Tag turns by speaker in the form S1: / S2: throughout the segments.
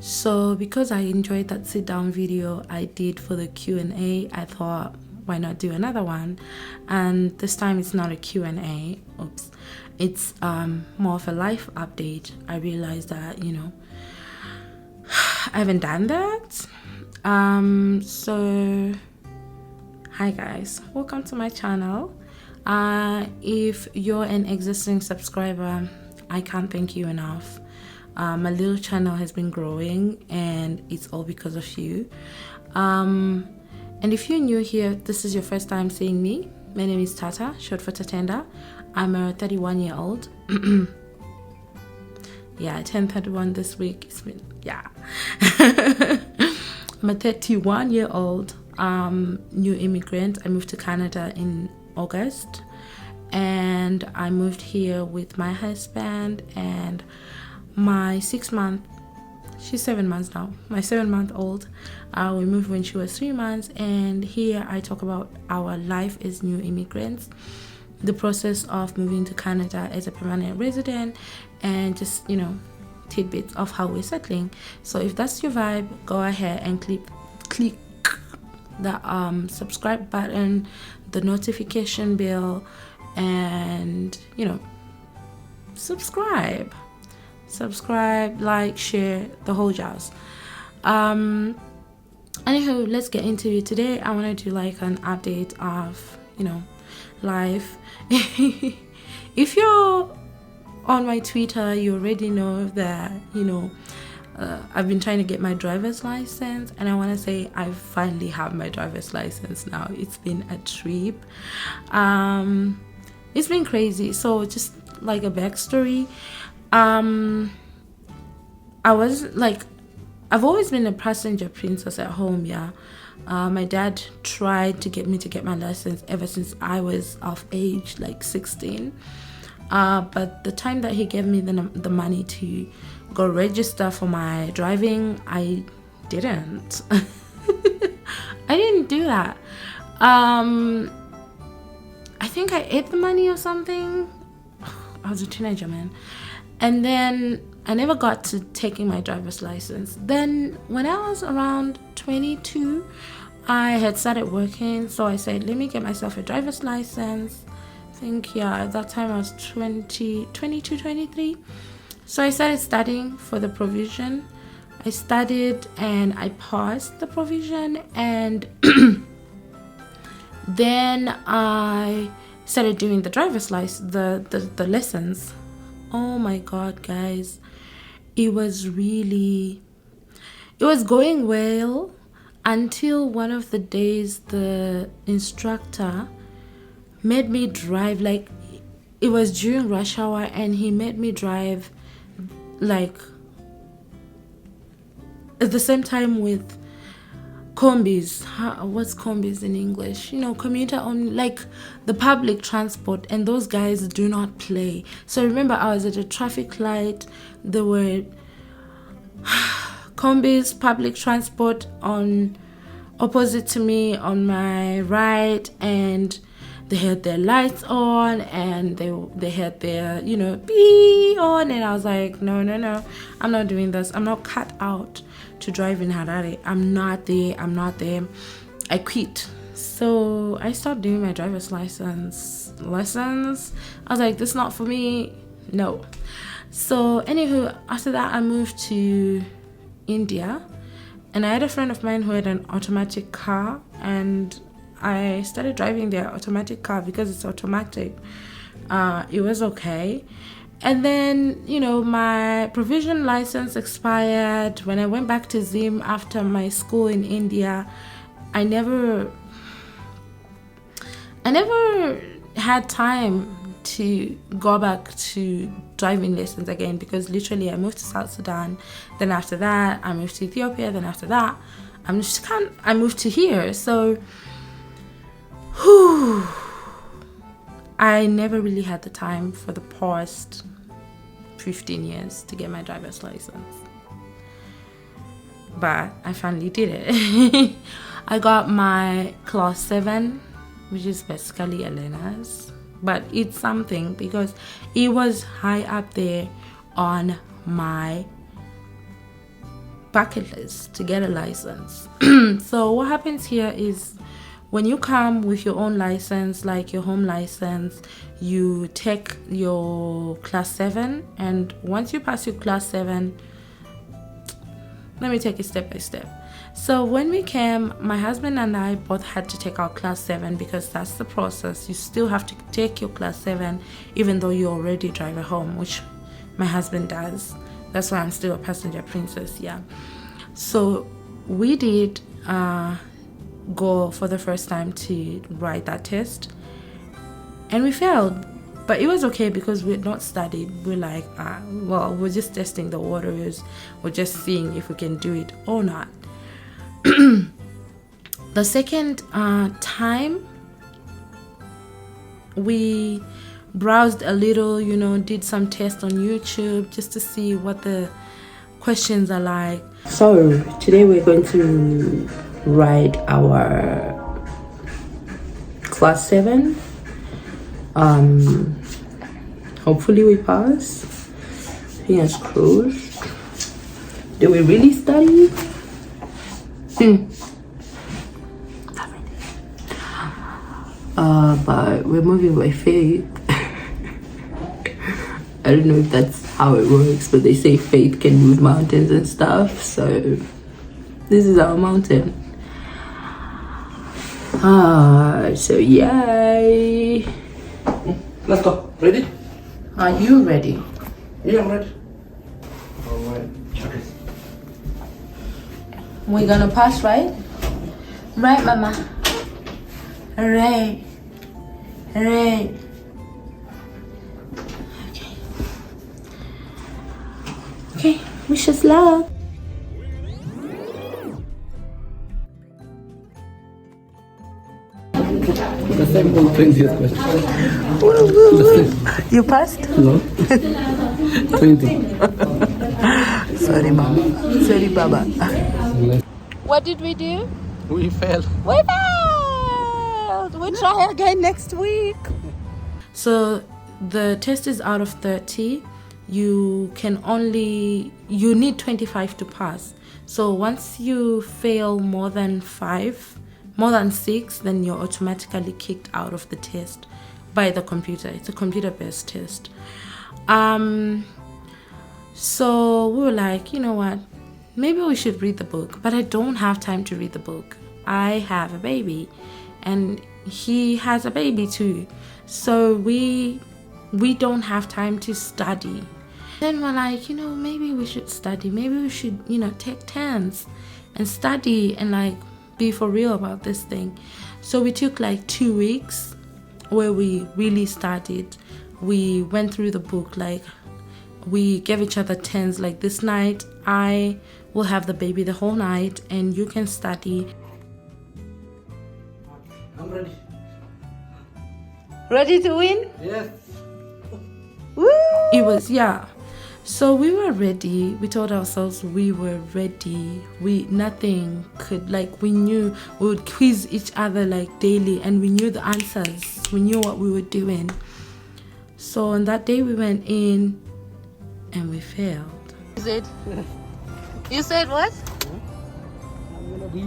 S1: So because I enjoyed that sit down video I did for the Q&A, I thought, why not do another one? And this time it's not a Q&A. Oops. It's more of a life update. I realized that, I haven't done that. So hi guys, welcome to my channel. If you're an existing subscriber, I can't thank you enough. My little channel has been growing and it's all because of you. And if you're new here, this is your first time seeing me. My name is Tata, short for Tatenda. I'm a 31-year-old. Yeah, I turned 31 this week. It's been, yeah. I'm a 31-year-old new immigrant. I moved to Canada in August. And I moved here with my husband and my 6-month, she's 7 months now, my 7-month-old. We moved when she was 3 months, and here I talk about our life as new immigrants, the process of moving to Canada as a permanent resident, and just tidbits of how we're settling. So if that's your vibe, go ahead and click the subscribe button, the notification bell, and subscribe, like, share, the whole jazz. Anywho, let's get into it. Today I want to do like an update of life. If you're on my Twitter, you already know that I've been trying to get my driver's license, and I want to say I finally have my driver's license now. It's been a trip. It's been crazy. So just like a backstory, I've always been a passenger princess at home. Yeah. My dad tried to get me to get my license ever since I was of age, like 16. But the time that he gave me the money to go register for my driving, I didn't. I didn't do that. I think I ate the money or something. I was a teenager, man. And then I never got to taking my driver's license. Then when I was around 22, I had started working. So I said, let me get myself a driver's license. I think, yeah, at that time I was 22, 23. So I started studying for the provision. I studied and I passed the provision, and then I started doing the driver's license, the lessons. Oh my god, guys, it was going well until one of the days the instructor made me drive, like it was during rush hour, and he made me drive like at the same time with combis. What's combis in English? Commuter only, like the public transport, and those guys do not play. So remember, I was at a traffic light. There were combis, public transport on opposite to me on my right, and they had their lights on, and they had their beep on, and I was like, no, I'm not doing this. I'm not cut out to drive in Harare. I'm not there. I quit. So I stopped doing my driver's license lessons. I was like, this is not for me. No. So anywho, after that I moved to India, and I had a friend of mine who had an automatic car, and I started driving their automatic car because it's automatic. It was okay. And then, my provision license expired. When I went back to Zim after my school in India, I never had time to go back to driving lessons again, because literally I moved to South Sudan. Then after that, I moved to Ethiopia. Then after that, I moved to here. So, I never really had the time for the past 15 years to get my driver's license. But I finally did it. I got my class 7, which is basically Elena's. But it's something because it was high up there on my bucket list to get a license. So what happens here is when you come with your own license, like your home license, you take your class 7, and once you pass your class 7, let me take it step by step. So when we came, my husband and I both had to take our class 7 because that's the process. You still have to take your class 7 even though you already drive at home, which my husband does. That's why I'm still a passenger princess, yeah. So we did go for the first time to write that test, and we failed. But it was okay because we had not studied. We're like, well, we're just testing the waters. We're just seeing if we can do it or not. The second time, we browsed a little, you know, did some tests on YouTube just to see what the questions are like. So today we're going to write our class 7. Hopefully we pass. Fingers crossed. Do we really study? But we're moving by faith. I don't know if that's how it works, but they say faith can move mountains and stuff, so this is our mountain. So yay.
S2: Let's go. Ready?
S1: Are you ready?
S2: Yeah, I'm ready. Alright. Okay.
S1: We're gonna pass, right? Right, mama? Right. Right. Okay, wish us luck.
S2: The same whole 20th question.
S1: You passed?
S2: No. 20.
S1: Sorry, mama. Sorry, baba. What did we do?
S2: We failed.
S1: We failed! We'll try again next week. So the test is out of 30. You need 25 to pass. So once you fail more than 6, then you're automatically kicked out of the test by the computer. It's a computer-based test. So we were like, you know what? Maybe we should read the book, but I don't have time to read the book. I have a baby, and he has a baby too. So we don't have time to study. Then we're like, you know, maybe we should study. Maybe we should, you know, take 10s and study and like be for real about this thing. So we took like 2 weeks where we really studied. We went through the book, like we gave each other 10s. Like this night, I will have the baby the whole night and you can study.
S2: I'm ready.
S1: Ready to win?
S2: Yes.
S1: Woo! It was, yeah. So we were ready. We told ourselves we were ready. Nothing could, like, we knew we would quiz each other like daily, and we knew the answers. We knew what we were doing. So on that day we went in and we failed. You said what?
S2: I'm gonna be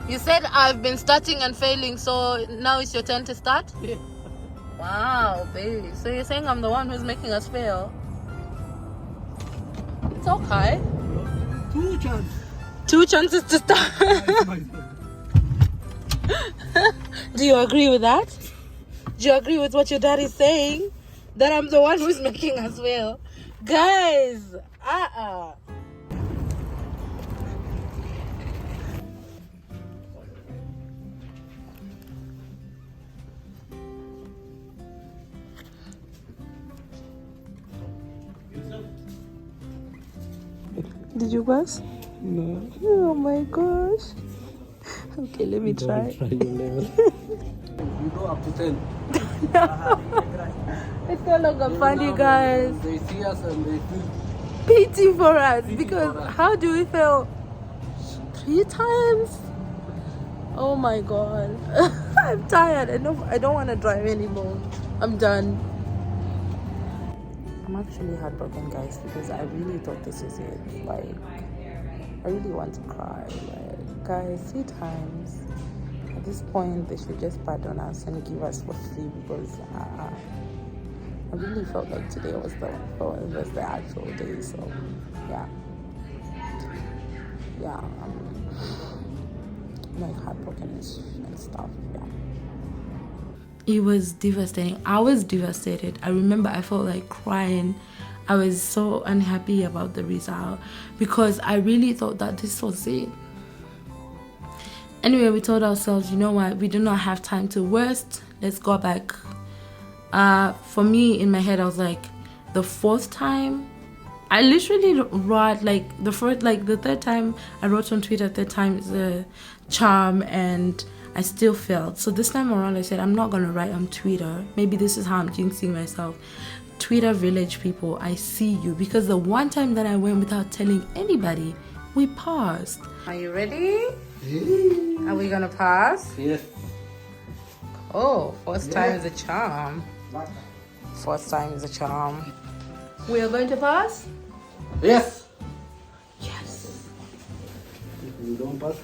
S1: You said I've been starting and failing, so now it's your turn to start?
S2: Yeah.
S1: Wow, baby. So you're saying I'm the one who's making us fail? It's okay.
S2: 2 chances.
S1: 2 chances to start. Do you agree with that? Do you agree with what your dad is saying? That I'm the one who's making us fail? Guys, Did you pass?
S2: No.
S1: Oh my gosh. Okay, let me try.
S2: Try your level. You go up to 10.
S1: It's no longer funny, guys.
S2: They see us and they feel
S1: Pity for us,
S2: Pity
S1: because
S2: for us.
S1: how do we fail 3 times? Oh my god. I'm tired. I don't want to drive anymore. I'm done. I'm actually heartbroken, guys, because I really thought this is it. Like, I really want to cry. Like, guys, 3 times. At this point, they should just pardon us and give us for free, because I really felt like today was the actual day. So, yeah, I'm like heartbroken and stuff. Yeah. It was devastating. I was devastated. I remember I felt like crying. I was so unhappy about the result because I really thought that this was it. Anyway, we told ourselves, you know what, we do not have time to waste. Let's go back. For me, in my head, I was like, the 4th time, I literally wrote like the 3rd time I wrote on Twitter, 3rd time is a charm, and I still failed. So this time around, I said, I'm not gonna write on Twitter. Maybe this is how I'm jinxing myself. Twitter village people, I see you, because the one time that I went without telling anybody, we paused. Are you ready?
S2: Yeah.
S1: Are we gonna pass?
S2: Yes.
S1: Oh, 4th time is a charm. 4th time is a charm. We are going to pass?
S2: Yes.
S1: Yes.
S2: If we don't pass,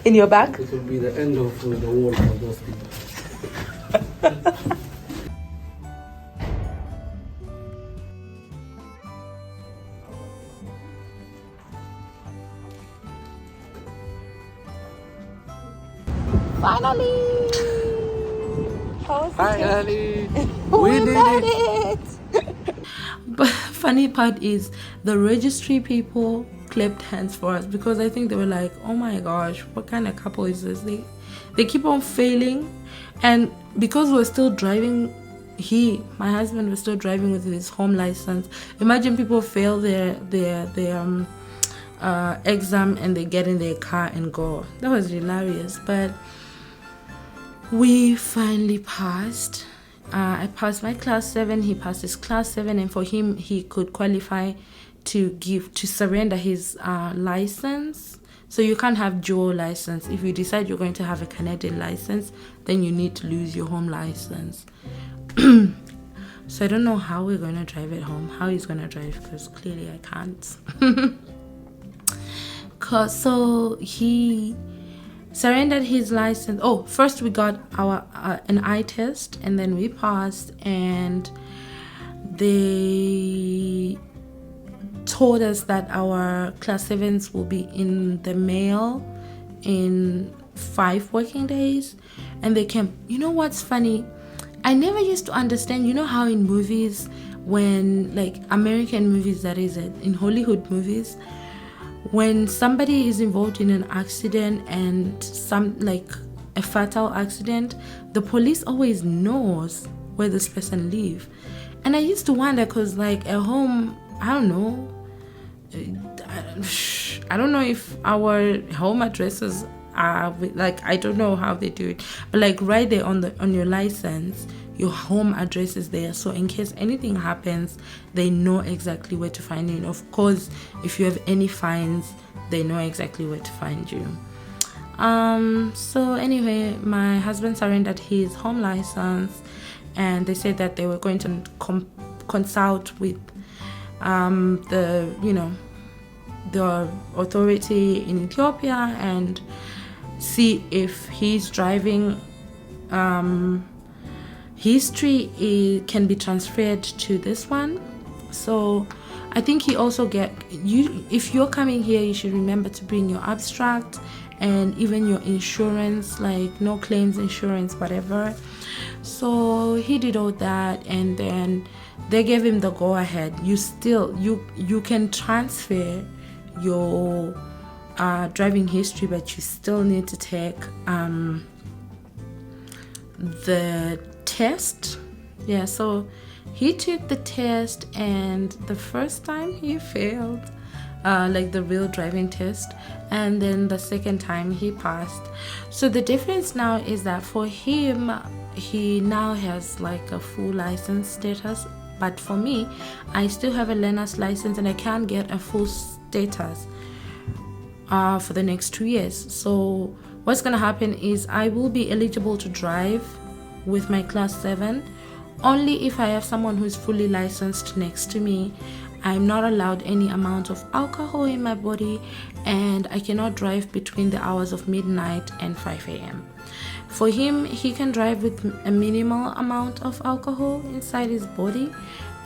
S1: In your back?
S2: it will be the end of the world for those people.
S1: Finally!
S2: Finally!
S1: We did it! But funny part is the registry people clapped hands for us, because I think they were like, oh my gosh, what kind of couple is this? They keep on failing, and because we're still driving, my husband was still driving with his home license. Imagine people fail their exam and they get in their car and go. That was hilarious. But we finally passed. I passed my class 7, he passed his class 7, and for him, he could qualify to surrender his license. So you can't have dual license. If you decide you're going to have a Canadian license, then you need to lose your home license. So I don't know how we're going to drive it home, how he's going to drive, because clearly I can't. So he surrendered his license. Oh, first we got an eye test, and then we passed, and they told us that our class 7s will be in the mail in 5 working days, and they came. You know what's funny? I never used to understand, you know how in movies, when, like, American movies, that is it, in Hollywood movies, when somebody is involved in an accident and a fatal accident, the police always knows where this person lives. And I used to wonder, because like at home, I don't know if our home addresses are, like, I don't know how they do it, but like right there on your license, your home address is there, so in case anything happens, they know exactly where to find you. And of course, if you have any fines, they know exactly where to find you. So anyway, my husband surrendered his home license, and they said that they were going to consult with the authority in Ethiopia and see if his driving history can be transferred to this one. So I think he also if you're coming here, you should remember to bring your abstract and even your insurance, like no claims insurance, whatever. So he did all that, and then they gave him the go ahead. You can transfer your driving history, but you still need to take the test. Yeah, so he took the test, and the first time he failed, like the real driving test, and then the second time he passed. So the difference now is that for him, he now has like a full license status, but for me, I still have a learner's license and I can't get a full status for the next 2 years. So what's gonna happen is I will be eligible to drive with my class 7 only if I have someone who's fully licensed next to me. I'm not allowed any amount of alcohol in my body, and I cannot drive between the hours of midnight and 5 a.m. For him, he can drive with a minimal amount of alcohol inside his body,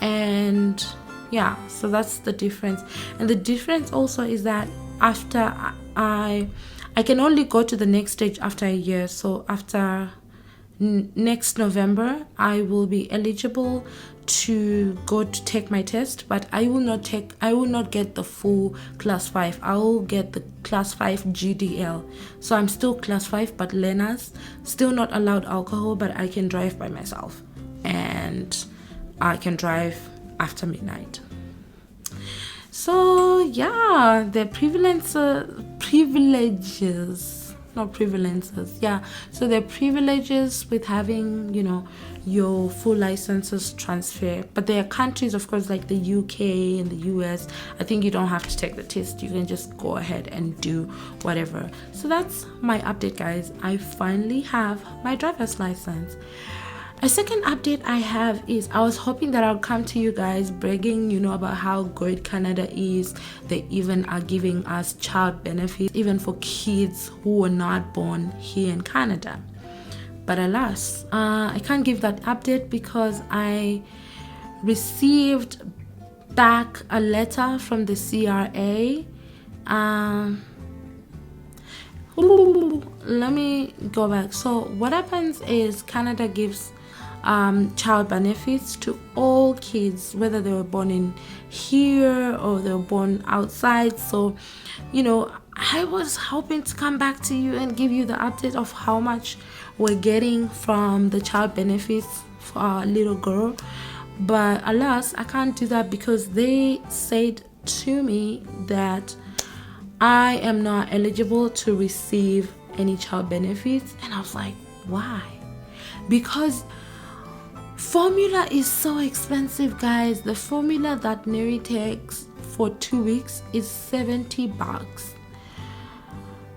S1: and yeah, so that's the difference. And the difference also is that after I can only go to the next stage after a year. So after next November, I will be eligible to go to take my test, but I will not get the full class 5. I will get the class 5 GDL. So I'm still class 5 but learners, still not allowed alcohol, but I can drive by myself and I can drive after midnight. So yeah, the so the privileges with having, you know, your full licenses transfer. But there are countries, of course, like the UK and the US, I think you don't have to take the test. You can just go ahead and do whatever. So that's my update, guys. I finally have my driver's license. A second update I have is I was hoping that I'll come to you guys bragging, you know, about how good Canada is. They even are giving us child benefits, even for kids who were not born here in Canada. But alas, I can't give that update because I received back a letter from the CRA. Let me go back. So what happens is Canada gives child benefits to all kids, whether they were born in here or they were born outside. So, you know, I was hoping to come back to you and give you the update of how much we're getting from the child benefits for our little girl. But alas, I can't do that because they said to me that I am not eligible to receive any child benefits. And I was like, why? Because formula is so expensive, guys. The formula that Neri takes for 2 weeks is $70.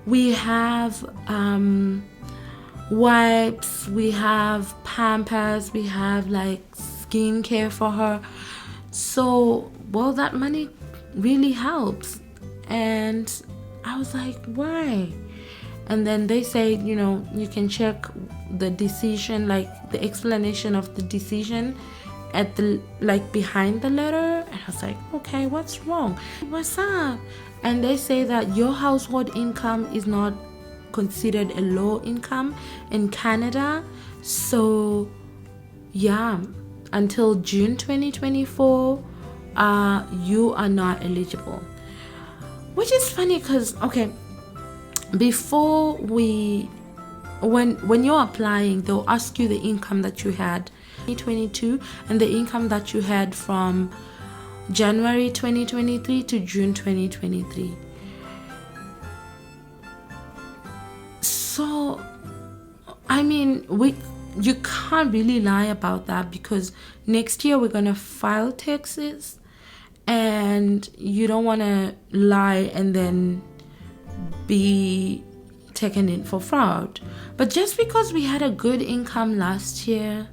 S1: We have wipes, we have Pampers, we have like skincare for her. So, well, that money really helps. And I was like, why? And then they said, you know, you can check the decision, like the explanation of the decision at the, like, behind the letter. And I was like, okay, what's wrong? What's up? And they say that your household income is not considered a low income in Canada. So yeah, until June 2024, you are not eligible. Which is funny because, okay, before when you're applying, they'll ask you the income that you had in 2022 and the income that you had from January 2023 to June 2023. So, I mean, you can't really lie about that because next year we're gonna file taxes, and you don't want to lie and then be taken in for fraud. But just because we had a good income last year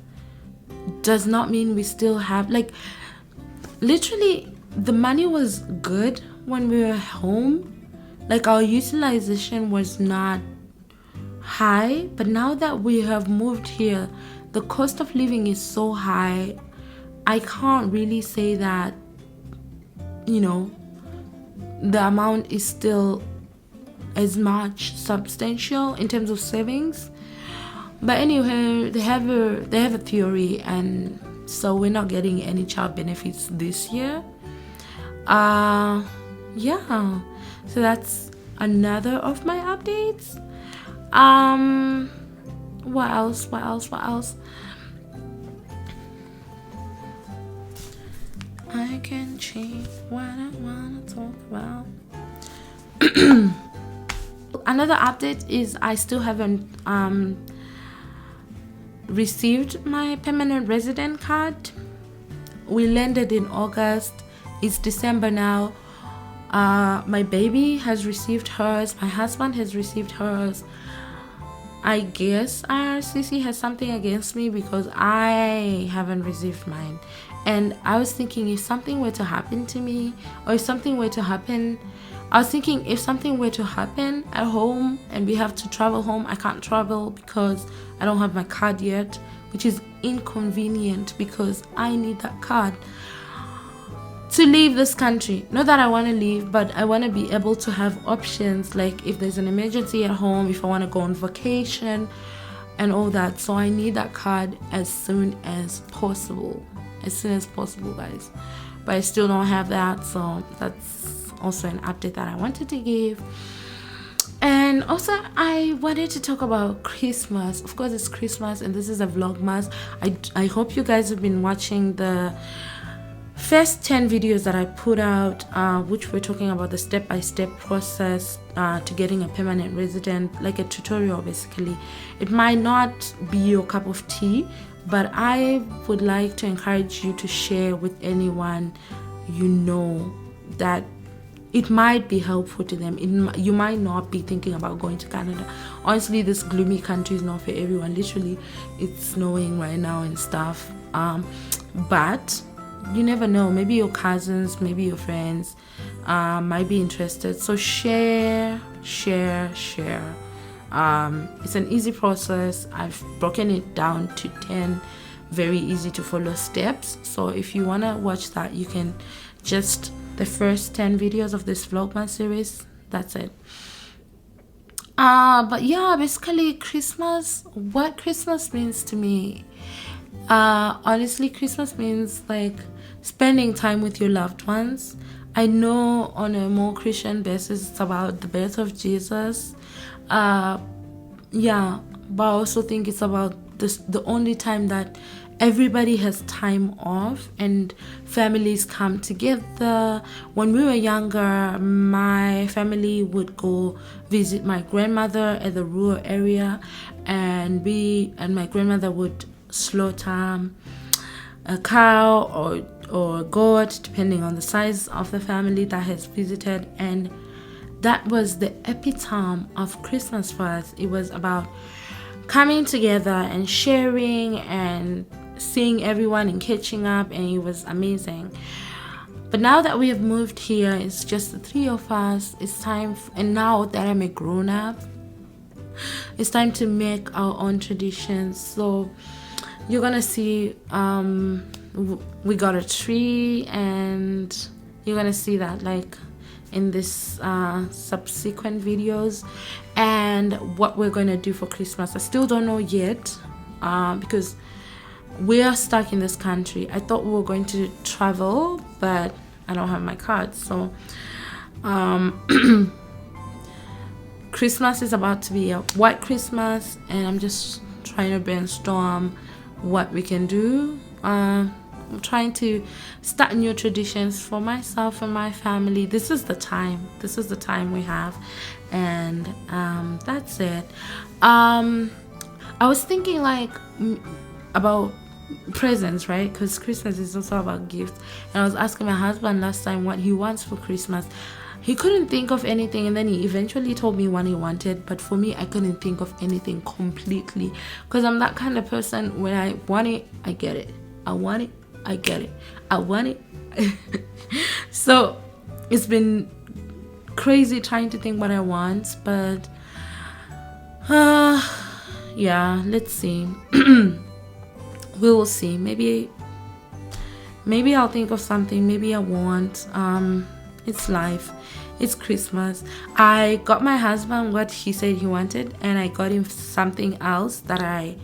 S1: does not mean we still have, like, literally the money was good when we were home. Like, our utilization was not high, but now that we have moved here, the cost of living is so high. I can't really say that, you know, the amount is still as much substantial in terms of savings. But anyway, they have a theory, and so we're not getting any child benefits this year. Yeah, so that's another of my updates. What else? I can change what I want to talk about. Another update is I still haven't received my permanent resident card. We landed in August. It's December now. My baby has received hers. My husband has received hers. I guess IRCC has something against me because I haven't received mine. And I was thinking, if something were to happen to me, or if something were to happen, I was thinking if something were to happen at home and we have to travel home, I can't travel because I don't have my card yet, which is inconvenient because I need that card to leave this country. Not that I want to leave, but I want to be able to have options, like if there's an emergency at home, if I want to go on vacation and all that. So I need that card as soon as possible, guys. But I still don't have that, so that's also an update that I wanted to give. And also I wanted to talk about Christmas. Of course, it's Christmas and this is a vlogmas. I hope you guys have been watching the first 10 videos that I put out, which were talking about the step-by-step process to getting a permanent resident, like a tutorial basically. It might not be your cup of tea, but I would like to encourage you to share with anyone you know that it might be helpful to them. You might not be thinking about going to Canada. Honestly, this gloomy country is not for everyone. Literally, it's snowing right now and stuff. But you never know. Maybe your cousins, maybe your friends might be interested. So share. It's an easy process. I've broken it down to 10 very easy to follow steps. So if you want to watch that, you can just the first 10 videos of this vlogmas series. That's it. But yeah, basically Christmas, what Christmas means to me, honestly, Christmas means like spending time with your loved ones. I know on a more Christian basis it's about the birth of Jesus, yeah, but I also think it's about the only time that everybody has time off and families come together. When we were younger, my family would go visit my grandmother at the rural area, and my grandmother would slaughter a cow or a goat, depending on the size of the family that has visited. And that was the epitome of Christmas for us. It was about coming together and sharing and seeing everyone and catching up, and it was amazing. But now that we have moved here, it's just the three of us. It's time and now that I'm a grown-up, it's time to make our own traditions. So you're gonna see we got a tree, and you're gonna see that like in this subsequent videos. And what we're gonna do for Christmas, I still don't know yet, because we are stuck in this country. I thought we were going to travel, but I don't have my card. So Christmas is about to be a white Christmas, and I'm just trying to brainstorm what we can do. I'm trying to start new traditions for myself and my family. This is the time we have, and that's it. I was thinking like about presents, right? Because Christmas is also about gifts. And I was asking my husband last time what he wants for Christmas. He couldn't think of anything, and then he eventually told me what he wanted. But for me, I couldn't think of anything completely, because I'm that kind of person. When I want it, I get it. I want it, I get it. I want it. So it's been crazy trying to think what I want, but yeah, let's see. We will see. Maybe I'll think of something. Maybe I won't. It's life. It's Christmas. I got my husband what he said he wanted, and I got him something else that I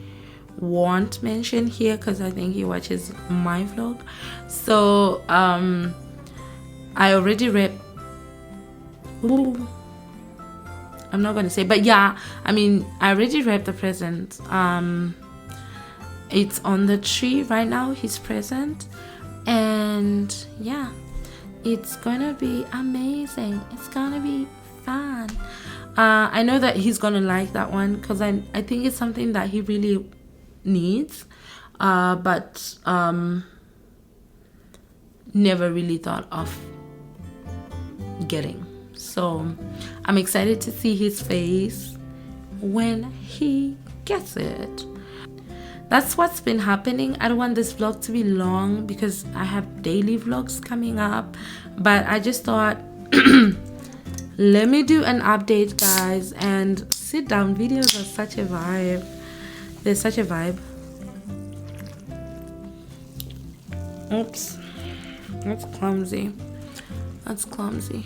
S1: won't mention here because I think he watches my vlog. So I already read. I'm not gonna say, but yeah, I mean, I already wrapped the present. It's on the tree right now, his present, and yeah, it's gonna be amazing. It's gonna be fun. I know that he's gonna like that one because I think it's something that he really needs, but never really thought of getting. So I'm excited to see his face when he gets it. That's what's been happening. I don't want this vlog to be long because I have daily vlogs coming up, but I just thought let me do an update, guys. And sit down videos are such a vibe. They're such a vibe. Oops, that's clumsy. That's clumsy.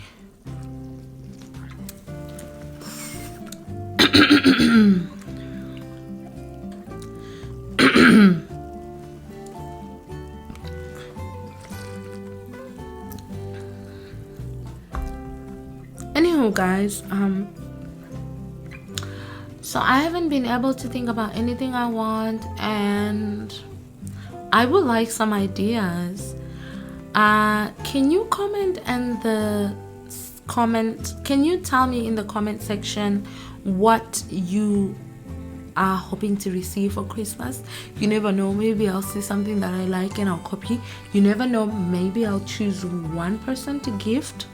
S1: Anywho, guys, so I haven't been able to think about anything I want, and I would like some ideas. Can you comment in the can you tell me in the comment section what you are hoping to receive for Christmas? You never know, maybe I'll see something that I like and I'll copy. You never know, maybe I'll choose one person to gift.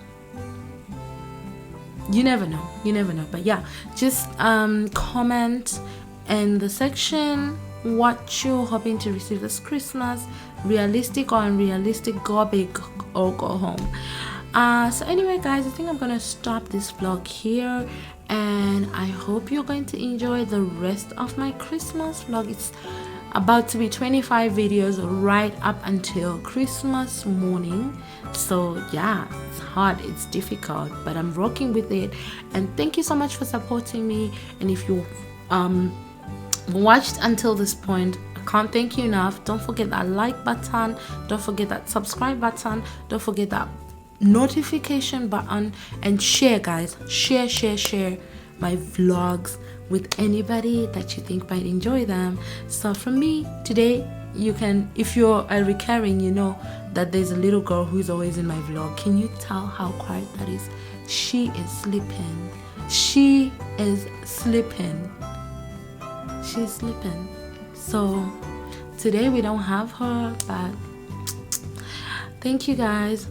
S1: You never know, but yeah, just comment in the section what you're hoping to receive this Christmas, realistic or unrealistic, go big or go home. So anyway, guys, I think I'm gonna stop this vlog here, and I hope you're going to enjoy the rest of my Christmas vlog. It's about to be 25 videos right up until Christmas morning. So yeah, it's hard, it's difficult, but I'm rocking with it. And thank you so much for supporting me. And if you watched until this point, I can't thank you enough. Don't forget that like button, don't forget that subscribe button, don't forget that notification button, and share, guys. Share my vlogs with anybody that you think might enjoy them. So from me today, you can, if you're a recurring, you know that there's a little girl who's always in my vlog. Can you tell how quiet that is? She is sleeping. She is sleeping. She's sleeping. So today we don't have her, but thank you, guys.